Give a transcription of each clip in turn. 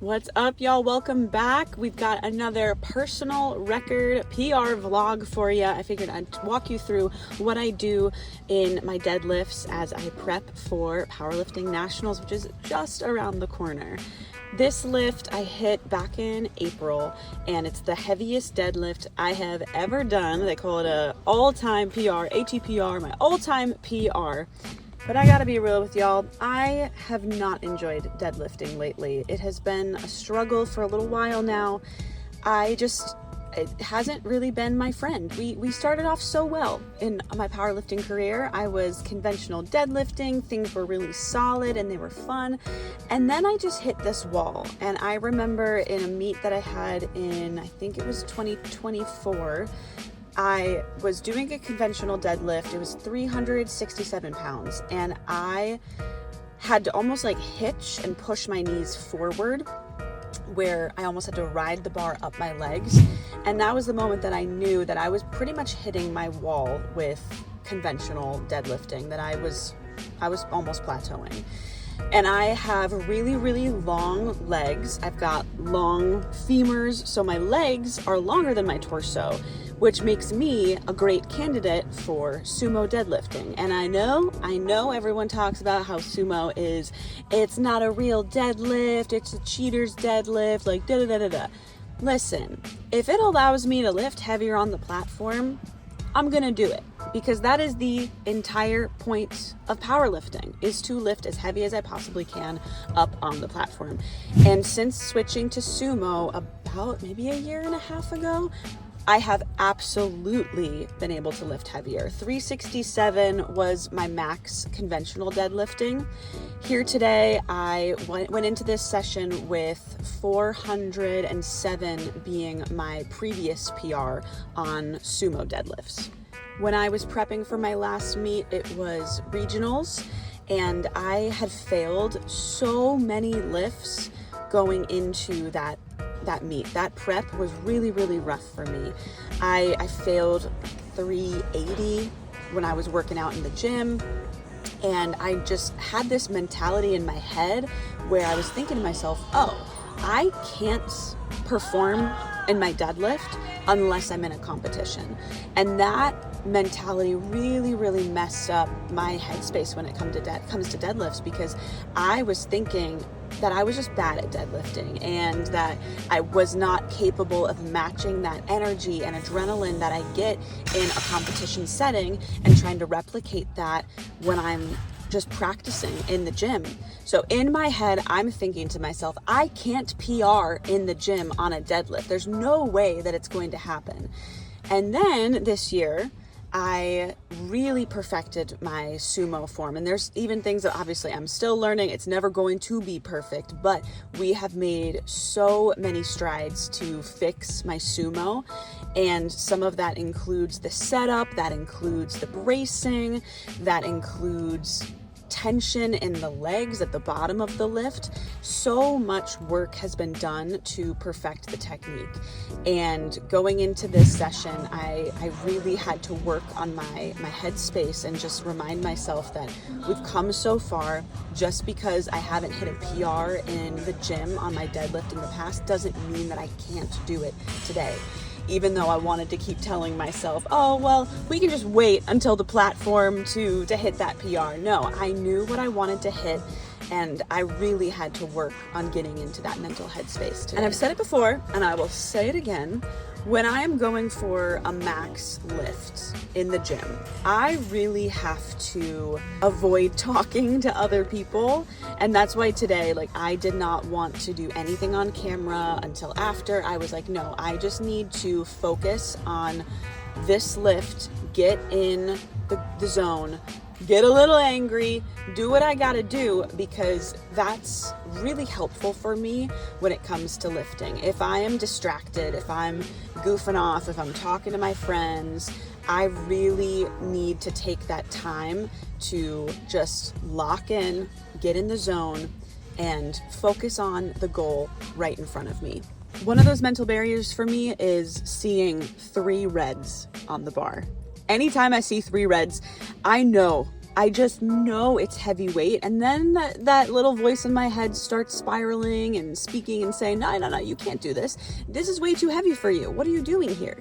What's up, y'all? Welcome back. We've got another personal record PR vlog for you. I figured I'd walk you through what I do in my deadlifts as I prep for Powerlifting Nationals, which is just around the corner. This lift I hit back in April, and it's the heaviest deadlift I have ever done. They call it a all-time PR, ATPR, my all-time PR. But I gotta be real with y'all, I have not enjoyed deadlifting lately. It has been a struggle for a little while now. It hasn't really been my friend. We started off so well in my powerlifting career. I was conventional deadlifting, things were really solid and they were fun. And then I just hit this wall. And I remember in a meet that I had in, I think it was 2024, I was doing a conventional deadlift. It was 367 pounds, and I had to almost like hitch and push my knees forward, where I almost had to ride the bar up my legs. And that was the moment that I knew that I was pretty much hitting my wall with conventional deadlifting, that I was almost plateauing. And I have really, really long legs. I've got long femurs, so my legs are longer than my torso, which makes me a great candidate for sumo deadlifting. And I know everyone talks about how sumo it's not a real deadlift, it's a cheater's deadlift, like da-da-da-da-da. Listen, if it allows me to lift heavier on the platform, I'm gonna do it, because that is the entire point of powerlifting, is to lift as heavy as I possibly can up on the platform. And since switching to sumo about maybe a year and a half ago, I have absolutely been able to lift heavier. 367 was my max conventional deadlifting. Here today, I went into this session with 407 being my previous PR on sumo deadlifts. When I was prepping for my last meet, it was regionals, and I had failed so many lifts going into that meet. That prep was really, really rough for me. I failed 380 when I was working out in the gym, and I just had this mentality in my head where I was thinking to myself, oh, I can't perform in my deadlift unless I'm in a competition. And that mentality really, really messed up my headspace when it comes to deadlifts, because I was thinking that I was just bad at deadlifting and that I was not capable of matching that energy and adrenaline that I get in a competition setting and trying to replicate that when I'm just practicing in the gym. So in my head, I'm thinking to myself, I can't PR in the gym on a deadlift. There's no way that it's going to happen. And then this year, I really perfected my sumo form, and there's even things that obviously I'm still learning. It's never going to be perfect, but we have made so many strides to fix my sumo, and some of that includes the setup, that includes the bracing, that includes tension in the legs at the bottom of the lift. So much work has been done to perfect the technique. And going into this session, I really had to work on my headspace and just remind myself that we've come so far. Just because I haven't hit a PR in the gym on my deadlift in the past doesn't mean that I can't do it today. Even though I wanted to keep telling myself, oh, well, we can just wait until the platform to hit that PR. No, I knew what I wanted to hit, and I really had to work on getting into that mental headspace today. And I've said it before, and I will say it again, when I am going for a max lift in the gym, I really have to avoid talking to other people. And that's why today, I did not want to do anything on camera until after. I was like, no, I just need to focus on this lift, get in the zone, get a little angry, do what I gotta do, because that's really helpful for me when it comes to lifting. If I am distracted, if I'm goofing off, if I'm talking to my friends, I really need to take that time to just lock in, get in the zone, and focus on the goal right in front of me. One of those mental barriers for me is seeing 3 reds on the bar. Anytime I see 3 reds, I know I just know it's heavy weight. And then that little voice in my head starts spiraling and speaking and saying, no, you can't do this. This is way too heavy for you. What are you doing here?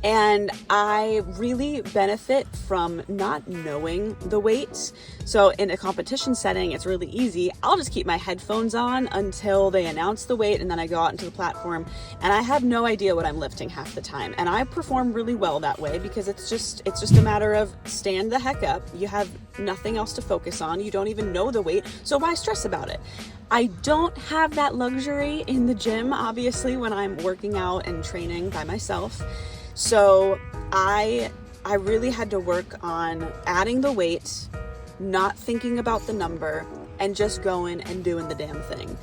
And I really benefit from not knowing the weights. So in a competition setting, it's really easy. I'll just keep my headphones on until they announce the weight, and then I go out into the platform and I have no idea what I'm lifting half the time. And I perform really well that way because it's just a matter of stand the heck up. You have nothing else to focus on. You don't even know the weight, so why stress about it? I don't have that luxury in the gym, obviously, when I'm working out and training by myself. So I really had to work on adding the weight, not thinking about the number, and just going and doing the damn thing.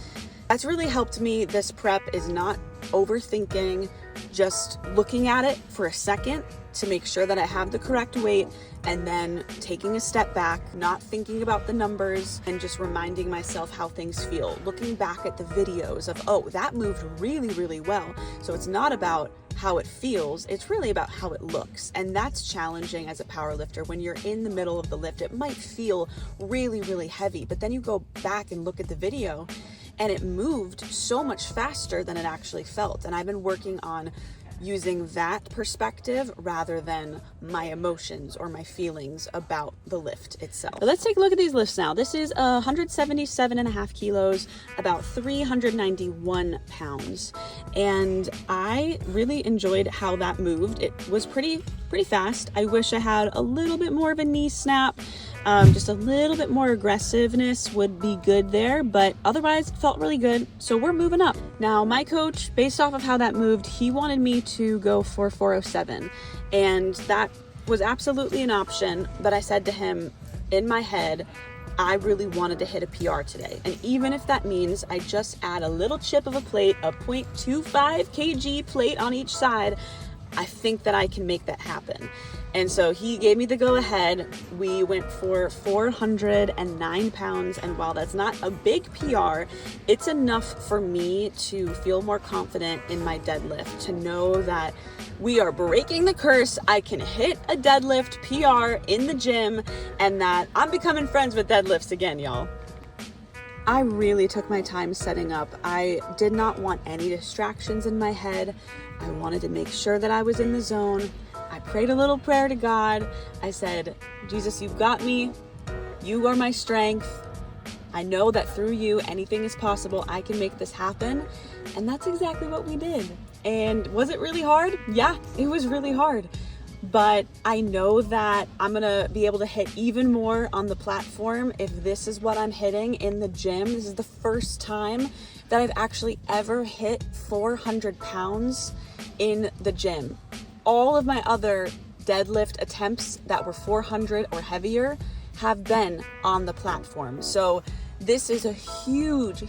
That's really helped me. This prep is not overthinking, just looking at it for a second to make sure that I have the correct weight, and then taking a step back, not thinking about the numbers, and just reminding myself how things feel. Looking back at the videos of, oh, that moved really, really well. So it's not about how it feels, it's really about how it looks. And that's challenging as a power lifter. When you're in the middle of the lift, it might feel really, really heavy, but then you go back and look at the video and it moved so much faster than it actually felt. And I've been working on using that perspective rather than my emotions or my feelings about the lift itself. So let's take a look at these lifts now. This is 177.5 kilos, about 391 pounds. And I really enjoyed how that moved. It was pretty fast. I wish I had a little bit more of a knee snap. Just a little bit more aggressiveness would be good there, but otherwise it felt really good. So we're moving up. Now my coach, based off of how that moved, he wanted me to go for 407, and that was absolutely an option. But I said to him in my head, I really wanted to hit a PR today. And even if that means I just add a little chip of a plate, a 0.25 kg plate on each side, I think that I can make that happen. And so he gave me the go ahead. We went for 409 pounds. And while that's not a big PR, it's enough for me to feel more confident in my deadlift, to know that we are breaking the curse. I can hit a deadlift PR in the gym, and that I'm becoming friends with deadlifts again, y'all. I really took my time setting up. I did not want any distractions in my head. I wanted to make sure that I was in the zone. I prayed a little prayer to God. I said, Jesus, you've got me. You are my strength. I know that through you, anything is possible. I can make this happen. And that's exactly what we did. And was it really hard? Yeah, it was really hard. But I know that I'm gonna be able to hit even more on the platform if this is what I'm hitting in the gym. This is the first time that I've actually ever hit 400 pounds in the gym. All of my other deadlift attempts that were 400 or heavier have been on the platform. So this is a huge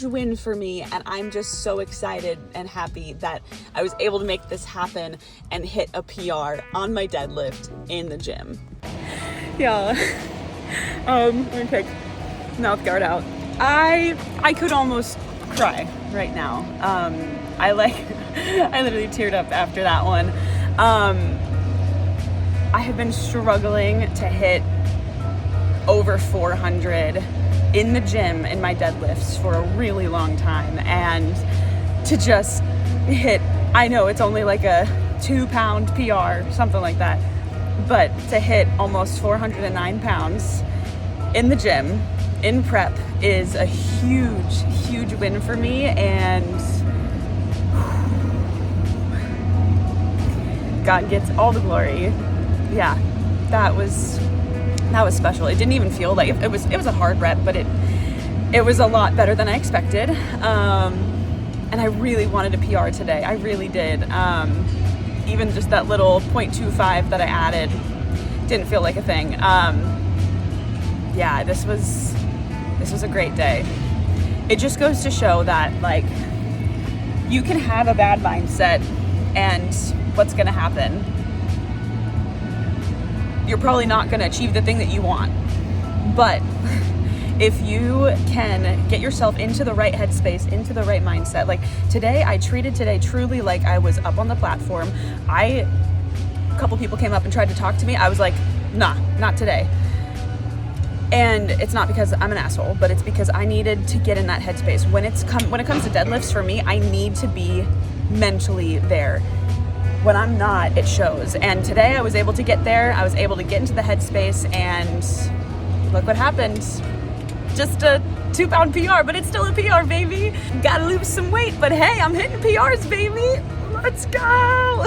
win for me, and I'm just so excited and happy that I was able to make this happen and hit a PR on my deadlift in the gym. Yeah, let me take mouth guard out. I could almost cry right now. I literally teared up after that one. I have been struggling to hit over 400 in the gym in my deadlifts for a really long time, and to just hit, I know it's only like a 2-pound PR, something like that, but to hit almost 409 pounds in the gym in prep is a huge win for me, and God gets all the glory. Yeah, that was special. It didn't even feel like it was a hard rep, but it was a lot better than I expected. And I really wanted a PR today. I really did. Even just that little 0.25 that I added didn't feel like a thing. Yeah, this was a great day. It just goes to show that, like, you can have a bad mindset, and what's gonna happen? You're probably not gonna achieve the thing that you want. But if you can get yourself into the right headspace, into the right mindset, like today, I treated today truly like I was up on the platform. A couple people came up and tried to talk to me. I was like, nah, not today. And it's not because I'm an asshole, but it's because I needed to get in that headspace. When it comes to deadlifts for me, I need to be mentally there. When I'm not, it shows. And today I was able to get there. I was able to get into the headspace, and look what happened. Just a 2-pound PR, but it's still a PR, baby. Gotta lose some weight, but hey, I'm hitting PRs, baby. Let's go.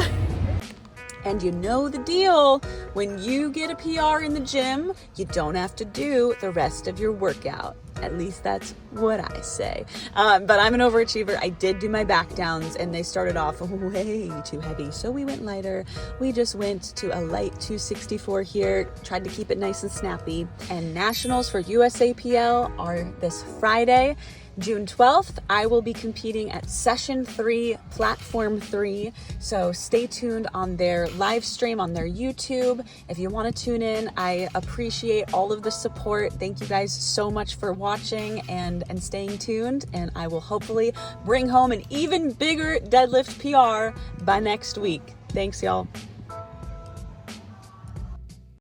And you know the deal. When you get a PR in the gym, you don't have to do the rest of your workout. At least that's what I say. But I'm an overachiever. I did do my back downs, and they started off way too heavy. So we went lighter. We just went to a light 264 here, tried to keep it nice and snappy. And nationals for USAPL are this Friday, June 12th. I will be competing at Session 3, Platform 3. So stay tuned on their live stream on their YouTube. If you want to tune in, I appreciate all of the support. Thank you guys so much for watching and staying tuned. And I will hopefully bring home an even bigger deadlift PR by next week. Thanks, y'all.